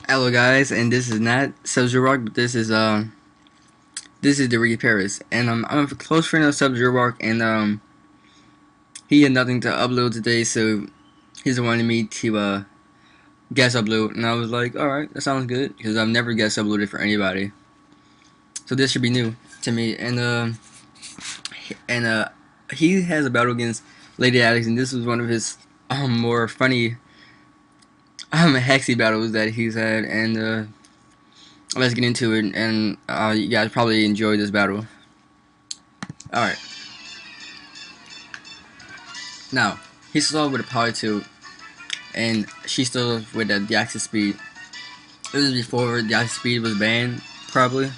Hello guys, and this is not Subzeroark, but this is TheRickyParis, and I'm a close friend of Subzeroark, and he had nothing to upload today, so he's wanted me to guest upload, and I was like, all right, that sounds good, because I've never guest uploaded for anybody, so this should be new to me, and he has a battle against Lady Alex, and this was one of his more funny hexy battles that he's had, and let's get into it, and you guys probably enjoy this battle. Alright, now, he started with a power 2, and she started with the axis speed. It was before the axis speed was banned, probably.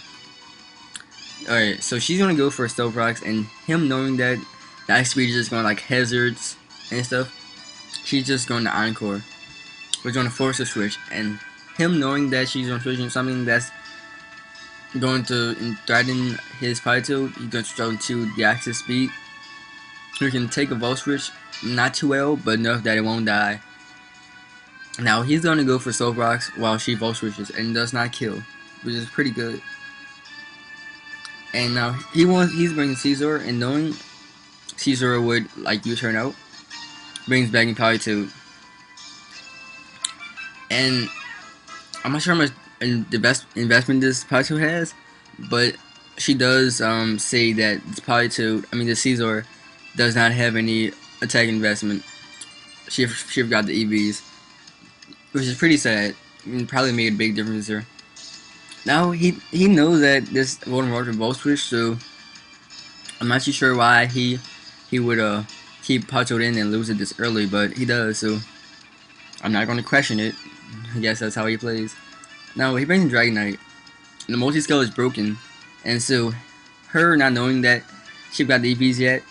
Alright, so she's gonna go for stealth rocks, and him knowing that the axis speed is just going like hazards and stuff, she's just going to encore. We're gonna force a switch, and him knowing that she's gonna switch into something that's going to threaten his power 2, he's gonna throw to the axis speed. You can take a volt switch, not too well, but enough that it won't die. Now he's gonna go for soul rocks while she volt switches and does not kill, which is pretty good. And now he's bringing Caesar, and knowing Caesar would like U-turn out, brings back in power 2. And I'm not sure how much the best investment this power 2 has, but she does say that this power 2, the Caesar, does not have any attack investment. She forgot the EVs, which is pretty sad. Probably made a big difference here. Now he knows that this vulnerable volt switch, so I'm not too sure why he would keep Pacho in and lose it this early, but he does, so I'm not going to question it. I guess that's how he plays. Now he brings in Dragon Knight. The multi-scale is broken, and so her not knowing that she got the EVs yet,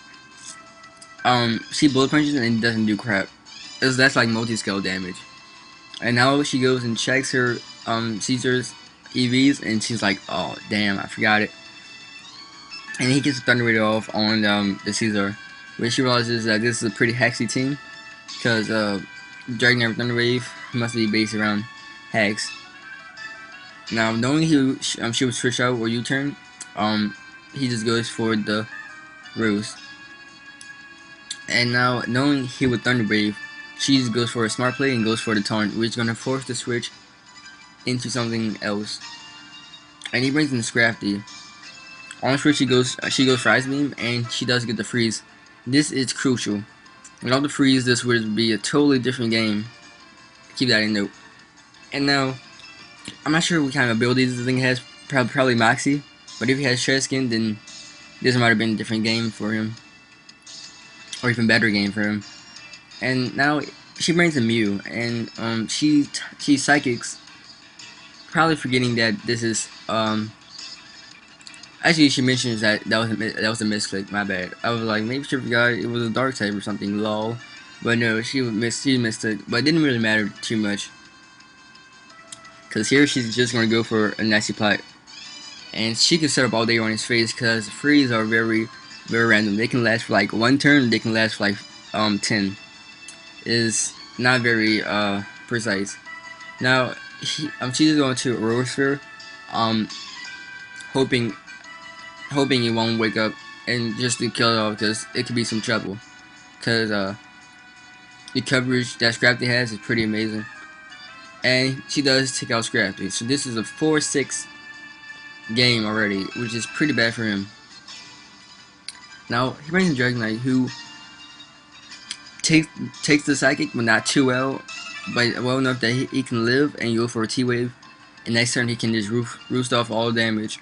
she bullet punches and it doesn't do crap. That's like multi-scale damage. And now she goes and checks her Caesar's EVs, and she's like, oh damn, I forgot it. And he gets the Thunder Raider off on the Caesar, when she realizes that this is a pretty hexy team, because Dragon Knight Thunder Wave must be based around hex. Now knowing she would switch out or U-turn, he just goes for the Ruse. And now knowing he would Thunder Wave, she just goes for a smart play and goes for the taunt, which is gonna force the switch into something else. And he brings in Scrafty. On the switch she goes for Ice Beam, and she does get the freeze. This is crucial. Without the freeze, this would be a totally different game. Keep that in note. And now, I'm not sure what kind of abilities this thing has. Probably Moxie. But if he has Shred Skin, then this might have been a different game for him, or even better game for him. And now she brings a Mew, and she psychics, probably forgetting that this is actually she mentions that was a misclick. My bad. I was like, maybe she forgot it was a dark type or something. Lol. But no, she missed it. But it didn't really matter too much, because here she's just gonna go for a nasty plot, and she can set up all day on his face, because freeze are very random. They can last for like one turn. They can last for like 10. Is not very precise. Now she's going to Aurora Sphere, hoping it won't wake up, and just to kill it off, because it could be some trouble. Because the coverage that Scrafty has is pretty amazing, and she does take out Scrafty. So this is a 4-6 game already, which is pretty bad for him. Now he brings in Dragon Knight, who takes the psychic, but not too well, but well enough that he can live and go for a T-Wave, and next turn he can just roost off all damage.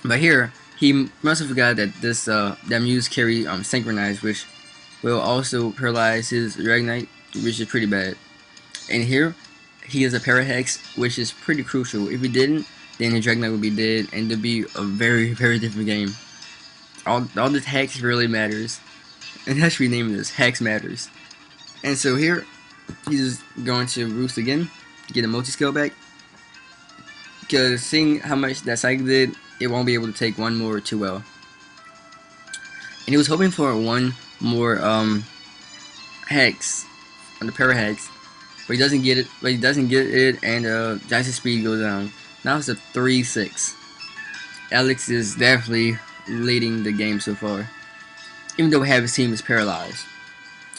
But here he must have forgot that this that Muse carry synchronized, which will also paralyze his Dragon Knight, which is pretty bad. And here he has a Parahex, which is pretty crucial. If he didn't, then the Dragon Knight would be dead, and it'd be a very different game. All this hex really matters, and that should be named this Hex Matters. And so here he's going to roost again, get a multi-scale back, because seeing how much that psychic did, it won't be able to take one more too well. And he was hoping for one more hex on the Parahex, but he doesn't get it. But he doesn't get it, and Jackson's speed goes down. Now it's a 3-6. Alex is definitely leading the game so far, even though half his team is paralyzed.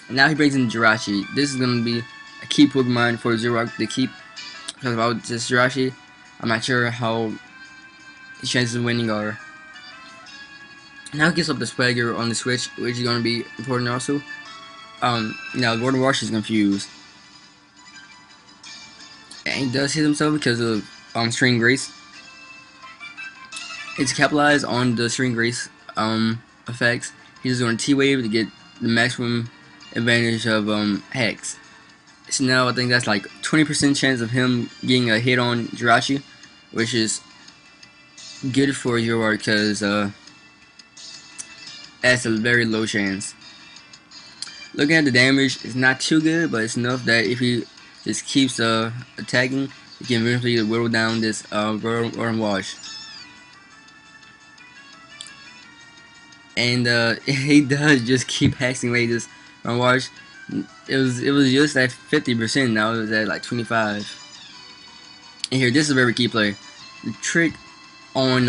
And now he brings in Jirachi. This is going to be a key Pokemon for Zoroark to keep. Because about this Jirachi, I'm not sure how his chances of winning are. Now he gets up the Swagger on the Switch, which is going to be important also. Now Gordon Wash is confused. And he does hit himself because of String Grace. It's capitalized on the String Grace effects. He's going to T-Wave to get the maximum advantage of Hex. So now I think that's like 20% chance of him getting a hit on Jirachi, which is good for Zoroark because that's a very low chance. Looking at the damage, it's not too good, but it's enough that if he just keeps attacking, he can eventually whittle down this Gordon Wash. And he does just keep hacking away this Gordon Wash. It was just at 50%. Now it was at like 25. And here, this is a very key play. The trick on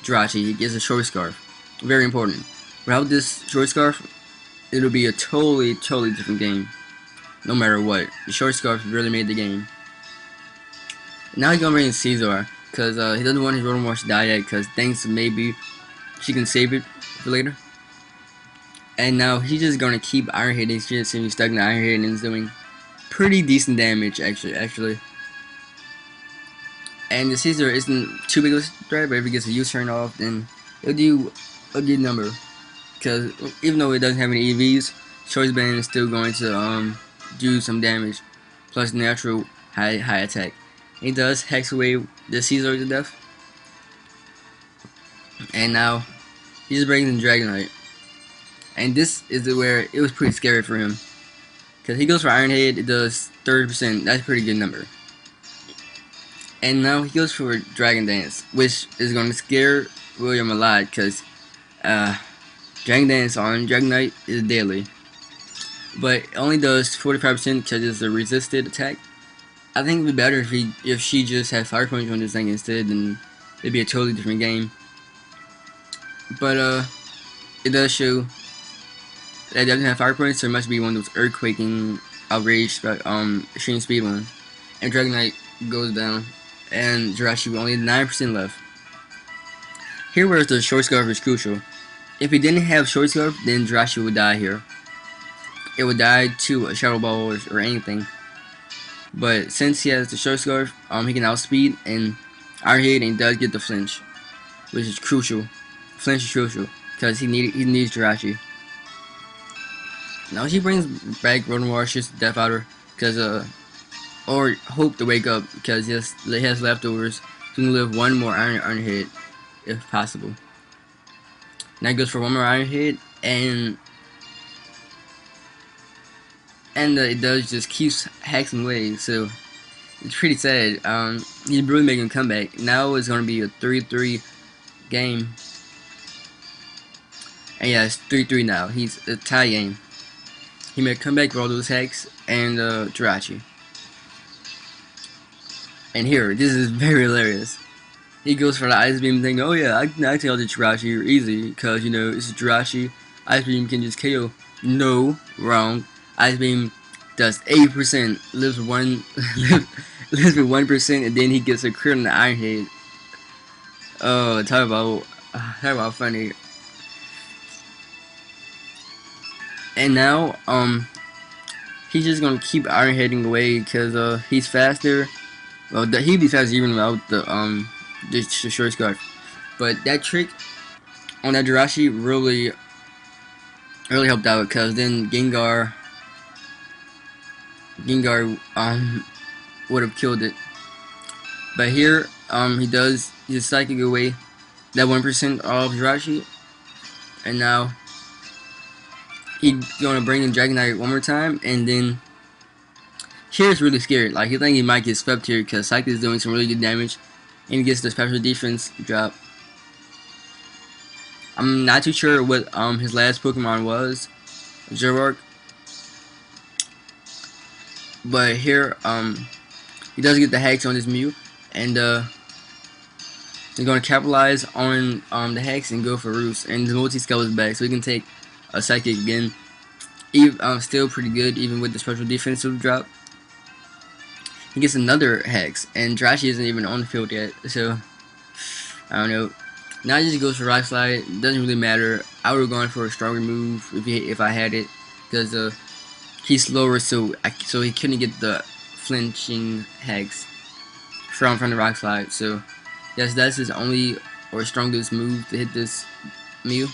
Jirachi, he gets a short scarf. Very important. Without this short scarf, it'll be a totally different game. No matter what, the short scarf really made the game. Now he's gonna bring in Subzeroark because he doesn't want his Rotom Wash to die yet because thinks maybe she can save it for later. And now he's just gonna keep Iron hitting shit since he's stuck in the Iron Hit and is doing pretty decent damage actually. And the Subzeroark isn't too big of a threat, but if he gets a U-turn off, then it'll do a good number. Because even though it doesn't have any EVs, Choice Band is still going to do some damage, plus natural high attack. He does hex away the Subzeroark to death. And now he just brings in Dragonite. And this is where it was pretty scary for him. Because he goes for Iron Head, it does 30%. That's a pretty good number. And now he goes for Dragon Dance, which is going to scare William a lot. Because Dragon Dance on Dragonite is daily. But it only does 45% because it's a resisted attack. I think it would be better if she just had Fire Punch on this thing instead, then it'd be a totally different game. But it does show that it doesn't have Fire Punch, so it must be one of those earthquaking outrage extreme speed ones. And Dragonite goes down, and Jirachi with only 9% left. Here where the short scarf is crucial. If he didn't have short scarf, then Jirachi would die here. It would die to a Shadow Ball or anything. But since he has the short scarf, he can outspeed and Iron Hit, and he does get the flinch, which is crucial. Flinch is crucial because he needs Jirachi. Now he brings back Rotom Wash just Death Outer because or hope to wake up because he has leftovers. He can live one more Iron Hit if possible. Now he goes for one more Iron Hit and it does just keeps hacking away, so it's pretty sad. He's really making a comeback. Now it's gonna be a 3-3 game. And yeah, it's 3-3 now. He's a tie game. He made a comeback with all those hacks and Jirachi. And here, this is very hilarious. He goes for the Ice Beam thing. Oh yeah, I can actually the Jirachi easy because you know it's Jirachi. Ice Beam can just KO. No, wrong. Ice Beam does 8%, lives with 1%, and then he gets a crit on the Iron Head. Oh, talk about funny. And now, he's just gonna keep Iron Heading away because he's faster. Well, he'd be faster even without the short scarf. But that trick on that Jirachi really helped out because then Gengar would have killed it. But here he does his psychic away that 1% of Jirachi, and now he's gonna bring in Dragonite one more time, and then here it's really scared. Like he thinks he might get swept here because Psychic is doing some really good damage, and he gets the special defense drop. I'm not too sure what his last Pokemon was, Zoroark. But here, he does get the hex on his Mew, and he's gonna capitalize on the hex and go for Roost, and the multi-scale is back, so he can take a psychic again. Still pretty good even with the special defensive drop. He gets another hex, and Drashi isn't even on the field yet, so I don't know. Now he just goes for Rock Slide. Doesn't really matter. I would have gone for a stronger move if I had it, because he's slower, so he couldn't get the flinching hex from the Rock Slide. So yes, that's his only or strongest move to hit this Mew,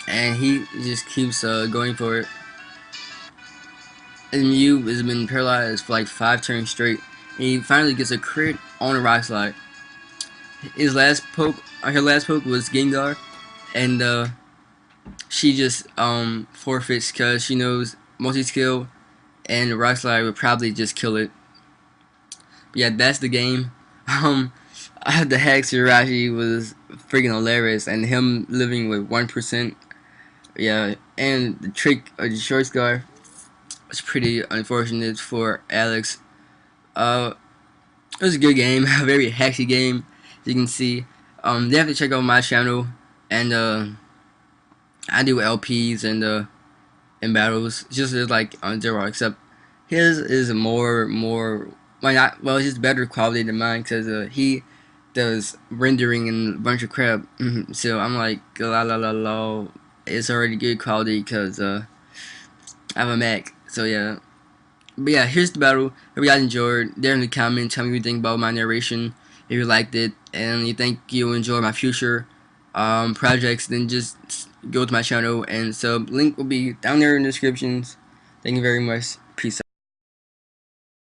and he just keeps going for it. And Mew has been paralyzed for like 5 turns straight, and he finally gets a crit on a Rock Slide. Her last poke was Gengar, and she just forfeits because she knows multi-skill and the Rock Slide would probably just kill it. But yeah, that's the game. The hex Rashi was freaking hilarious, and him living with 1%. Yeah, and the trick of the short scarf was pretty unfortunate for Alex. It was a good game, a very hexy game, as you can see. They have to check out my channel, and I do LPs and battles, just like on Subzeroark, except his is more well, it's just better quality than mine, because he does rendering and a bunch of crap. So I'm like, la la la la, it's already good quality because I have a Mac. So yeah. But yeah, here's the battle. If you guys enjoyed, there in the comments, tell me what you think about my narration. If you liked it and you think you'll enjoy my future projects, then just go to my channel and sub. Link will be down there in the descriptions. Thank you very much.